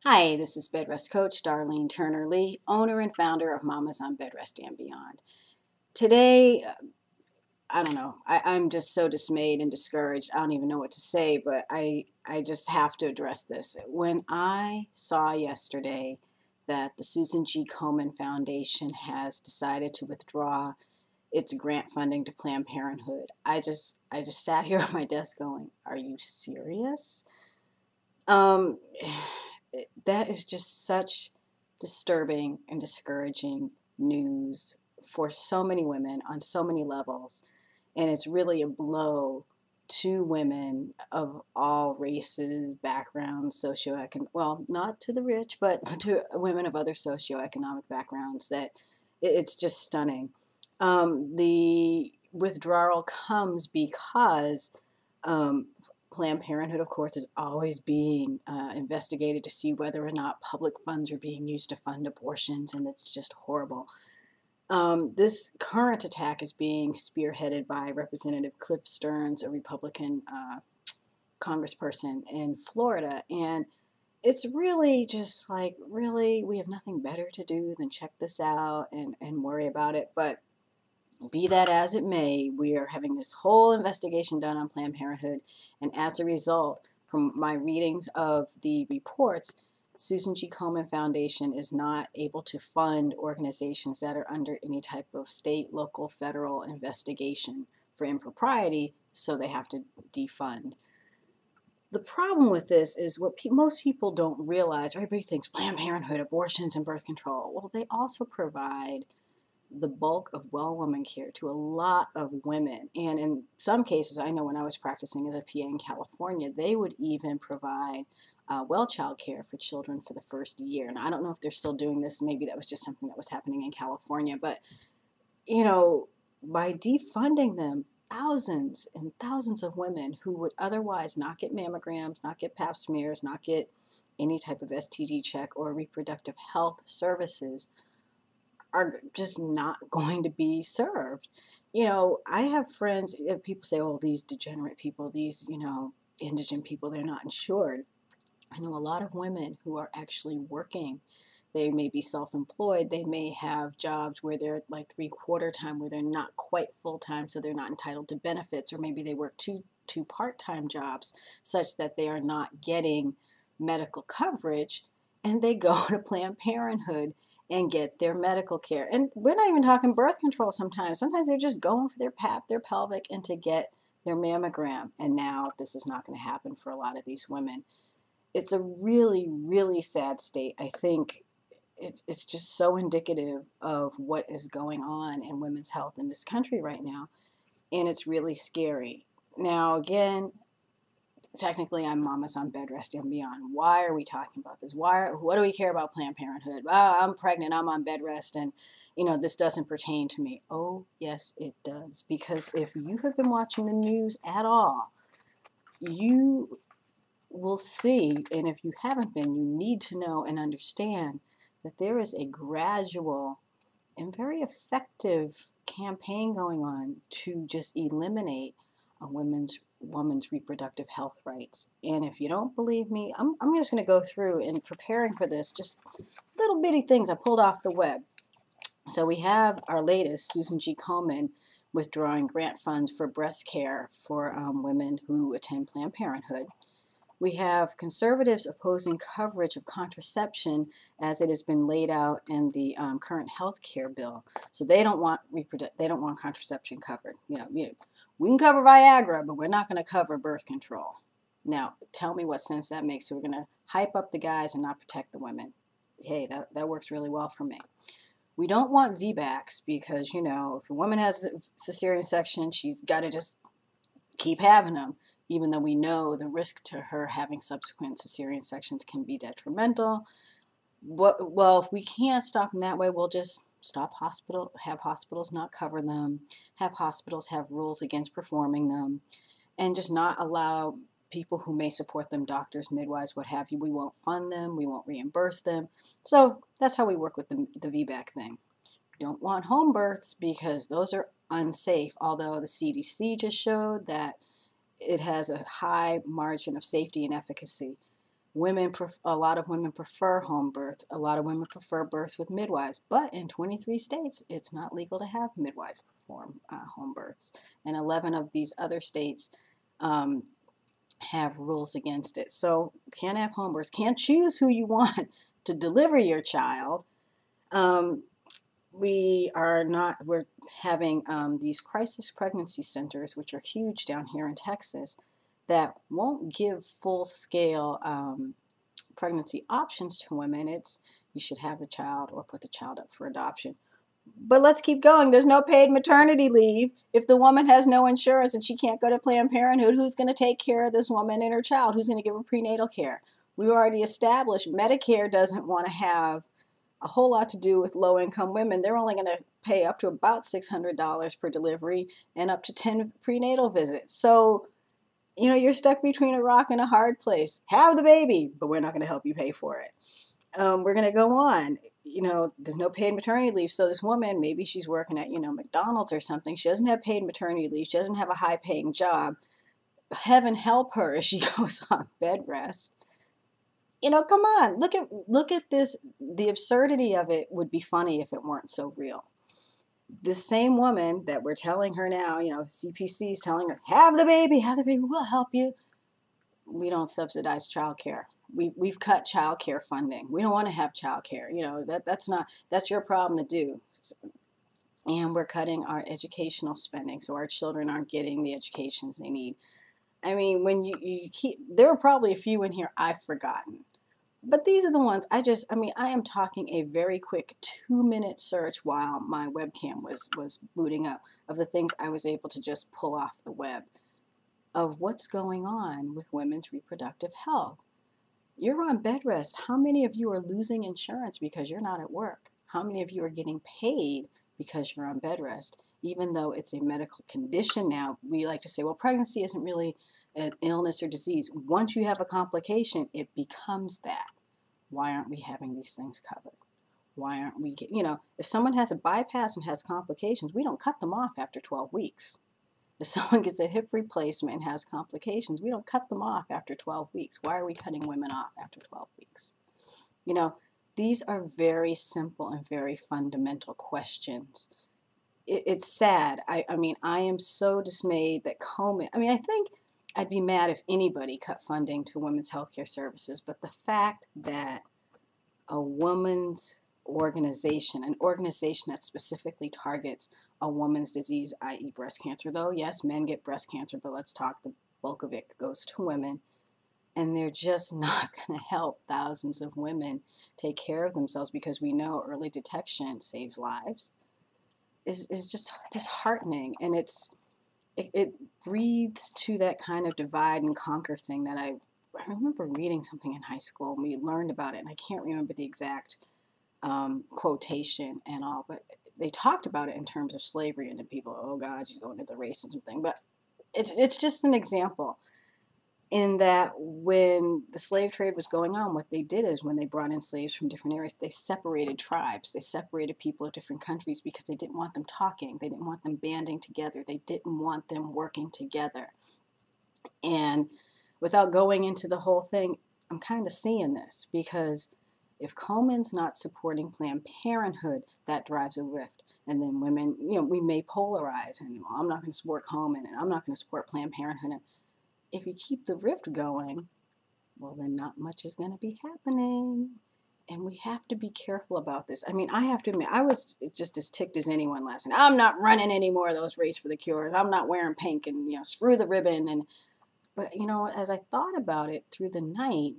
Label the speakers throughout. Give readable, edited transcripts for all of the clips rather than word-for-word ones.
Speaker 1: Hi, this is Bedrest Coach Darline Turner-Lee, owner and founder of Mamas on Bedrest and Beyond. Today, I don't know, I'm just so dismayed and discouraged. I don't even know what to say, but I just have to address this. When I saw yesterday that the Susan G. Komen Foundation has decided to withdraw its grant funding to Planned Parenthood, I just sat here at my desk going, "Are you serious?" Um, that is just such disturbing and discouraging news for so many women on so many levels. And it's really a blow to women of all races, backgrounds, socioeconomic, well, not to the rich, but to women of other socioeconomic backgrounds, that it's just stunning. The withdrawal comes because um, Planned Parenthood, of course, is always being investigated to see whether or not public funds are being used to fund abortions, and it's just horrible. This current attack is being spearheaded by Representative Cliff Stearns, a Republican congressperson in Florida, and it's really just like, really, we have nothing better to do than check this out and worry about it. But be that as it may, we are having this whole investigation done on Planned Parenthood, and as a result, from my readings of the reports, Susan G. Komen Foundation is not able to fund organizations that are under any type of state, local, federal investigation for impropriety, so they have to defund. The problem with this is what most people don't realize. Everybody thinks Planned Parenthood, abortions, and birth control. Well, they also provide the bulk of well woman care to a lot of women. And in some cases, I know when I was practicing as a PA in California, they would even provide well child care for children for the first year. And I don't know if they're still doing this. Maybe that was just something that was happening in California. But, you know, by defunding them, thousands and thousands of women who would otherwise not get mammograms, not get pap smears, not get any type of STD check or reproductive health services are just not going to be served. I have friends, people say, oh, these degenerate people, these, indigent people, they're not insured. I know a lot of women who are actually working. They may be self employed. They may have jobs where they're like 3/4 time, where they're not quite full time, so they're not entitled to benefits, or maybe they work two part time jobs such that they are not getting medical coverage, and they go to Planned Parenthood and get their medical care. And we're not even talking birth control sometimes. Sometimes they're just going for their pap, their pelvic, and to get their mammogram. And now this is not going to happen for a lot of these women. It's a really, really sad state. I think it's just so indicative of what is going on in women's health in this country right now. And it's really scary. Now, again, technically I'm Mamas on Bedrest and Beyond. Why are we talking about this? What do we care about Planned Parenthood? Oh, I'm pregnant, I'm on bed rest, and this doesn't pertain to me. Oh, yes, it does. Because if you have been watching the news at all, you will see, and if you haven't been, you need to know and understand that there is a gradual and very effective campaign going on to just eliminate a woman's reproductive health rights. And if you don't believe me, I'm just going to go through, in preparing for this, just little bitty things I pulled off the web. So we have our latest, Susan G. Komen, withdrawing grant funds for breast care for women who attend Planned Parenthood. We have conservatives opposing coverage of contraception as it has been laid out in the current health care bill. So they don't want contraception covered. We can cover Viagra, but we're not going to cover birth control. Now, tell me what sense that makes. So we're going to hype up the guys and not protect the women. Hey, that works really well for me. We don't want VBACs because, if a woman has a cesarean section, she's got to just keep having them, even though we know the risk to her having subsequent cesarean sections can be detrimental. Well, if we can't stop them that way, we'll just have hospitals not cover them, have hospitals have rules against performing them, and just not allow people who may support them, doctors, midwives, what have you. We won't fund them, we won't reimburse them. So that's how we work with the VBAC thing. We don't want home births because those are unsafe, although the CDC just showed that it has a high margin of safety and efficacy. A lot of women prefer home birth. A lot of women prefer births with midwives. But in 23 states, it's not legal to have midwives perform home births. And 11 of these other states have rules against it. So can't have home births. Can't choose who you want to deliver your child. We're having these crisis pregnancy centers, which are huge down here in Texas, that won't give full-scale pregnancy options to women. It's you should have the child or put the child up for adoption. But let's keep going. There's no paid maternity leave. If the woman has no insurance and she can't go to Planned Parenthood, who's going to take care of this woman and her child? Who's going to give her prenatal care? We already established Medicare doesn't want to have a whole lot to do with low-income women. They're only going to pay up to about $600 per delivery and up to 10 prenatal visits. So, you're stuck between a rock and a hard place. Have the baby, but we're not going to help you pay for it. We're going to go on. There's no paid maternity leave. So this woman, maybe she's working at, McDonald's or something. She doesn't have paid maternity leave. She doesn't have a high-paying job. Heaven help her if she goes on bed rest. Come on, look at this. The absurdity of it would be funny if it weren't so real. The same woman that we're telling her now, CPC is telling her, have the baby, we'll help you. We don't subsidize childcare. We've cut childcare funding. We don't want to have childcare. That's your problem to do. And we're cutting our educational spending, so our children aren't getting the educations they need. I mean, when you keep, there are probably a few in here I've forgotten. But these are the ones I am talking a very quick 2-minute search while my webcam was booting up of the things I was able to just pull off the web of what's going on with women's reproductive health. You're on bed rest. How many of you are losing insurance because you're not at work? How many of you are getting paid because you're on bed rest? Even though it's a medical condition now, we like to say, well, pregnancy isn't really an illness or disease. Once you have a complication, it becomes that. Why aren't we having these things covered? Why aren't we if someone has a bypass and has complications, we don't cut them off after 12 weeks. If someone gets a hip replacement and has complications, we don't cut them off after 12 weeks. Why are we cutting women off after 12 weeks? These are very simple and very fundamental questions. It's sad. I am so dismayed that Komen, I think I'd be mad if anybody cut funding to women's healthcare services, but the fact that a woman's organization, an organization that specifically targets a woman's disease, i.e. breast cancer, though, yes, men get breast cancer, but let's talk, the bulk of it goes to women, and they're just not going to help thousands of women take care of themselves because we know early detection saves lives, is just disheartening, and it breathes to that kind of divide and conquer thing that I remember reading something in high school, and we learned about it, and I can't remember the exact quotation and all, but they talked about it in terms of slavery, and then people, oh God, you're going into the racism thing, but it's just an example in that when the slave trade was going on, what they did is when they brought in slaves from different areas, they separated tribes, they separated people of different countries because they didn't want them talking, they didn't want them banding together, they didn't want them working together. And without going into the whole thing, I'm kind of seeing this because if Komen's not supporting Planned Parenthood, that drives a rift. And then women, we may polarize, and I'm not going to support Komen, and I'm not going to support Planned Parenthood. And if you keep the rift going, well, then not much is going to be happening. And we have to be careful about this. I have to admit, I was just as ticked as anyone last night. I'm not running any more of those Race for the Cures. I'm not wearing pink and, screw the ribbon. But, as I thought about it through the night,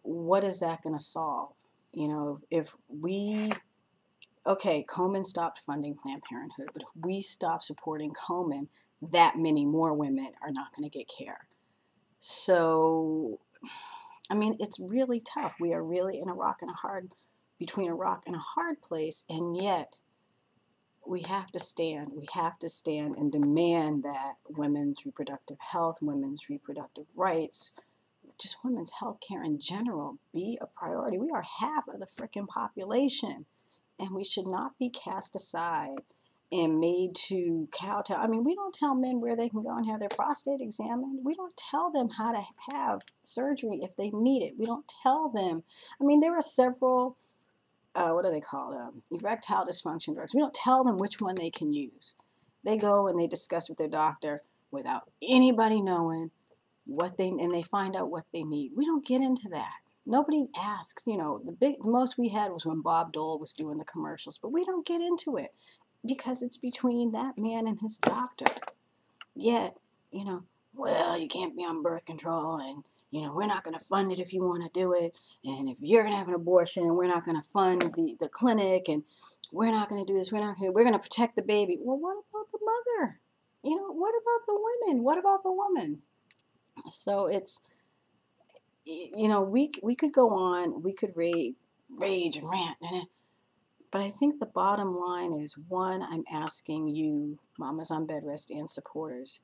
Speaker 1: what is that going to solve? If we, okay, Komen stopped funding Planned Parenthood, but if we stop supporting Komen, that many more women are not going to get care. So, it's really tough. We are really in between a rock and a hard place, and yet we have to stand. We have to stand and demand that women's reproductive health, women's reproductive rights, just women's health care in general be a priority. We are half of the freaking population, and we should not be cast aside and made to kowtow. I mean, we don't tell men where they can go and have their prostate examined. We don't tell them how to have surgery if they need it. We don't tell them. I mean, there are several, what are they called? Erectile dysfunction drugs. We don't tell them which one they can use. They go and they discuss with their doctor without anybody knowing and they find out what they need. We don't get into that. Nobody asks. The most we had was when Bob Dole was doing the commercials, but we don't get into it because it's between that man and his doctor. Yet, well, you can't be on birth control, and we're not going to fund it if you want to do it, and if you're going to have an abortion, we're not going to fund the clinic, and we're not going to do this, we're going to protect the baby. Well, what about the mother? What about the women? What about the woman? So it's, we could go on, we could rage and rant, but I think the bottom line is, one, I'm asking you, mamas on bed rest and supporters,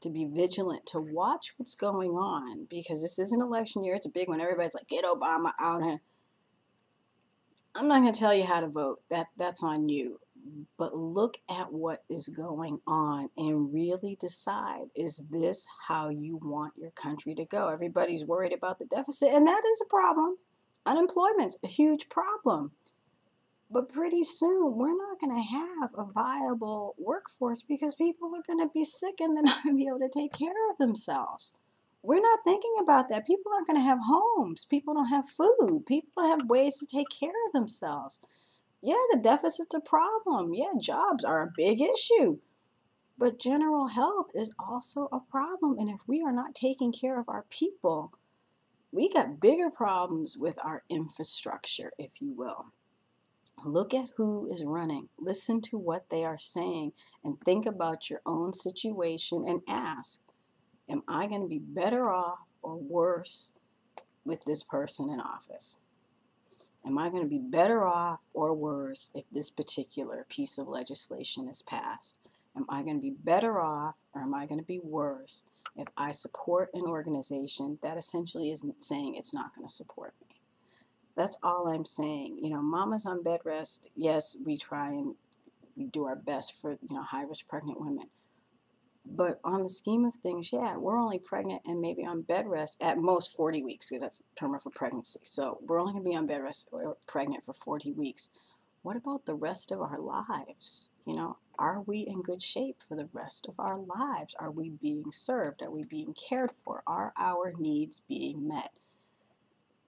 Speaker 1: to be vigilant, to watch what's going on, because this is an election year. It's a big one. Everybody's like, get Obama out. I'm not going to tell you how to vote. That's on you. But look at what is going on and really decide, is this how you want your country to go? Everybody's worried about the deficit, and that is a problem. Unemployment's a huge problem. But pretty soon, we're not going to have a viable workforce because people are going to be sick and they're not going to be able to take care of themselves. We're not thinking about that. People aren't going to have homes. People don't have food. People don't have ways to take care of themselves. Yeah, the deficit's a problem. Yeah, jobs are a big issue. But general health is also a problem. And if we are not taking care of our people, we got bigger problems with our infrastructure, if you will. Look at who is running. Listen to what they are saying and think about your own situation and ask, am I going to be better off or worse with this person in office? Am I going to be better off or worse if this particular piece of legislation is passed? Am I going to be better off or am I going to be worse if I support an organization that essentially isn't saying it's not going to support me? That's all I'm saying. Mamas on bed rest, yes, we try and we do our best for, high-risk pregnant women. But on the scheme of things, yeah, we're only pregnant and maybe on bed rest at most 40 weeks, because that's the term for pregnancy. So we're only going to be on bed rest or pregnant for 40 weeks. What about the rest of our lives? Are we in good shape for the rest of our lives? Are we being served? Are we being cared for? Are our needs being met?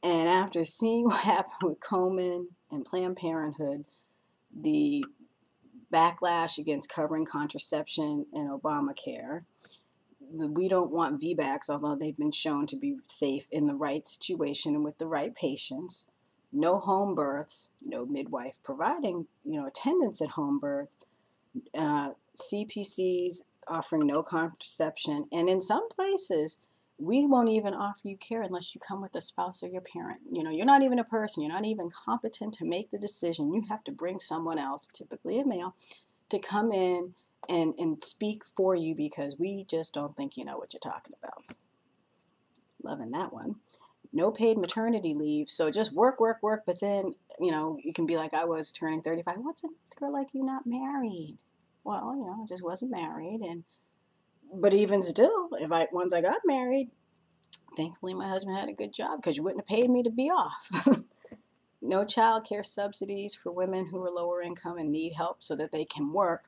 Speaker 1: And after seeing what happened with Komen and Planned Parenthood, the backlash against covering contraception and Obamacare, we don't want VBACs, although they've been shown to be safe in the right situation and with the right patients, no home births, no midwife providing, attendance at home birth, CPCs offering no contraception, and in some places, we won't even offer you care unless you come with a spouse or your parent. You're not even a person. You're not even competent to make the decision. You have to bring someone else, typically a male, to come in and speak for you because we just don't think you know what you're talking about. Loving that one. No paid maternity leave. So just work, but then, you can be like I was turning 35. What's a girl like you not married? Well, I just wasn't married. But even still, once I got married, thankfully my husband had a good job because you wouldn't have paid me to be off. No child care subsidies for women who are lower income and need help so that they can work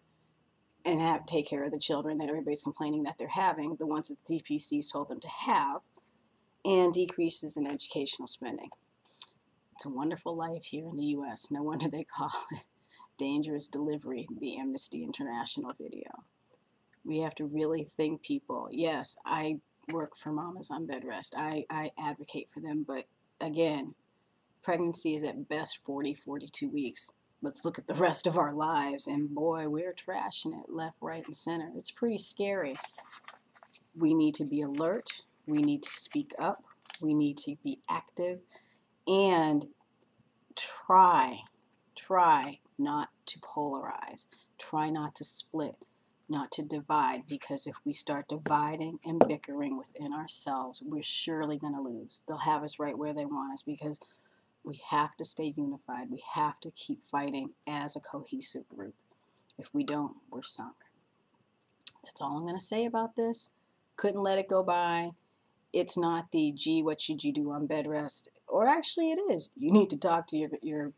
Speaker 1: and take care of the children that everybody's complaining that they're having, the ones that the CPCs told them to have, and decreases in educational spending. It's a wonderful life here in the U.S. No wonder they call it dangerous delivery, the Amnesty International video. We have to really think, people. Yes, I work for mamas on bed rest. I advocate for them, but again, pregnancy is at best 40, 42 weeks. Let's look at the rest of our lives, and boy, we're trashing it left, right, and center. It's pretty scary. We need to be alert. We need to speak up. We need to be active and try not to polarize. Try not to split, not to divide, because if we start dividing and bickering within ourselves, we're surely going to lose. They'll have us right where they want us because we have to stay unified. We have to keep fighting as a cohesive group. If we don't, we're sunk. That's all I'm going to say about this. Couldn't let it go by. It's not the, gee, what should you do on bed rest? Or actually it is. You need to talk to your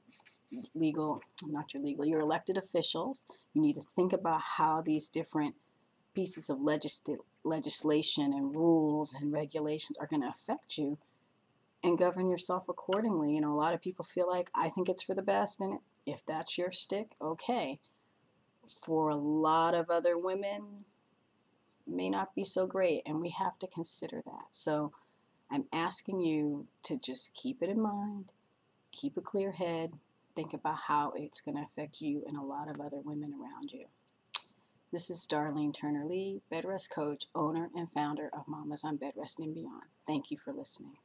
Speaker 1: your elected officials. You need to think about how these different pieces of legislation and rules and regulations are going to affect you, and govern yourself accordingly. You know, a lot of people feel like, I think it's for the best, and if that's your stick, okay. For a lot of other women, may not be so great, and we have to consider that. So I'm asking you to just keep it in mind, keep a clear head, think about how it's going to affect you and a lot of other women around you. This is Darline Turner-Lee, Bedrest Coach, owner and founder of Mamas on Bedrest and Beyond. Thank you for listening.